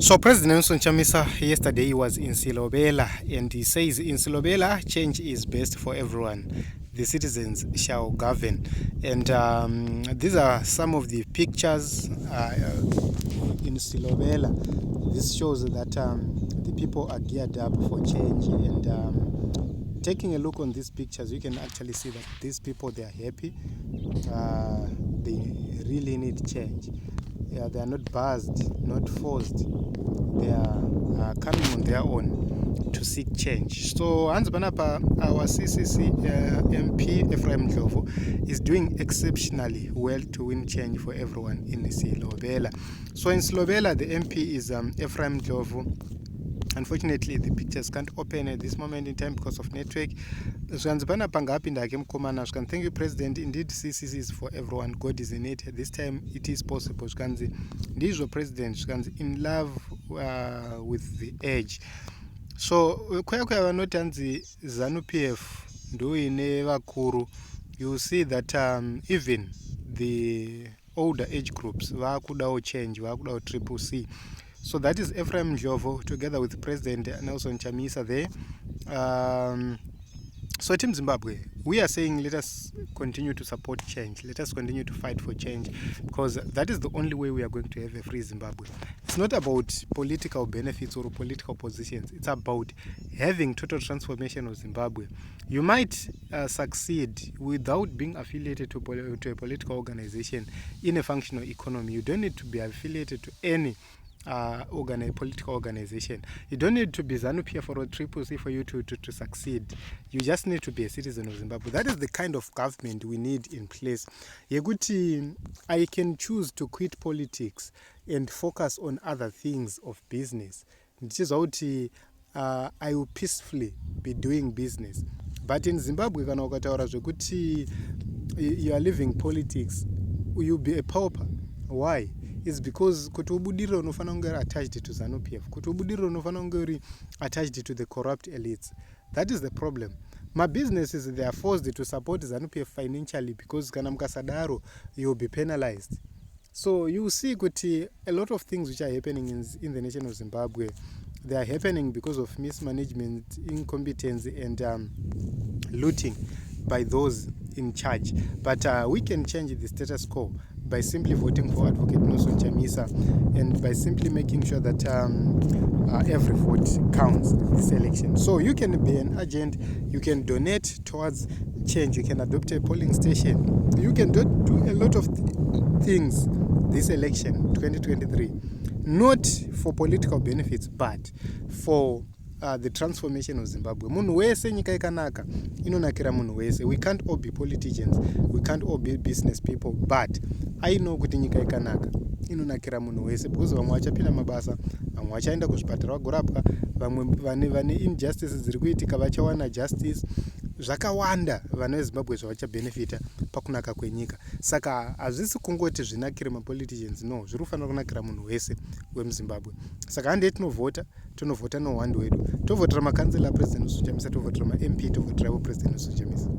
So President Nelson Chamisa yesterday was in Silobela, and he says in Silobela change is best for everyone. The citizens shall govern. And these are some of the pictures in Silobela. This shows that the people are geared up for change, and taking a look on these pictures, you can actually see that these people, they are happy. They really need change. Yeah, they are not buzzed, not forced. They are coming on their own to seek change. So Hans Banapa, our CCC MP Ephraim Ndlovu, is doing exceptionally well to win change for everyone in Silobela. So in Silobela, the MP is Ephraim Ndlovu. Unfortunately, the pictures can't open at this moment in time because of network. Thank you, President. Indeed, CCC is for everyone. God is in it. This time it is possible. This is President in love with the age. So, ZANU-PF you see that even the older age groups, change, triple C. So that is Ephraim Ndlovu together with President Nelson Chamisa there. So Team Zimbabwe, we are saying let us continue to support change. Let us continue to fight for change, because that is the only way we are going to have a free Zimbabwe. It's not about political benefits or political positions. It's about having total transformation of Zimbabwe. You might succeed without being affiliated to a political organization in a functional economy. You don't need to be affiliated to any political organization. You don't need to be ZANU-PF or Triple C for you to succeed. You just need to be a citizen of Zimbabwe. That is the kind of government we need in place. Yeguti, I can choose to quit politics and focus on other things of business. This is how I will peacefully be doing business. But in Zimbabwe, you are living politics, you'll be a pauper. Why? Is because kuti ubudiro unofana kunge attached to ZANU-PF, kuti ubudiro unofana kunge attached to the corrupt elites. That is the problem. My businesses, they are forced to support ZANU-PF financially because kana mukasadaro you will be penalized. So you see kuti a lot of things which are happening in the nation of Zimbabwe, they are happening because of mismanagement, incompetence, and looting by those in charge. But we can change the status quo by simply voting for Advocate Nelson Chamisa, and by simply making sure that every vote counts this election. So you can be an agent, you can donate towards change, you can adopt a polling station, you can do a lot of things this election 2023, not for political benefits but for the transformation of Zimbabwe. Munhu wese nyika ikanaka inonakira munhu wese. We can't all be politicians, we can't all be business people, but I know kuti nyika ikanaka inonakira munhu wese, because vamwe vachapinda mabasa, vamwe vachaenda kuzvipatara vagorapwa, vamwe vane injustices dziri kuitika vachawana justice. Zvakawanda vana veZimbabwe zvavachabenefita pakunaka kwenyika. Saka hazvisi kungoti zvinakire mapoliticians, no, zviri kufanira kunakira munhu wese wemuZimbabwe. Saka handei tonovhota nohwando wedu, tovhotera makansela aPresident Nelson Chamisa, tovhotera maMP, tovhotera President Nelson Chamisa.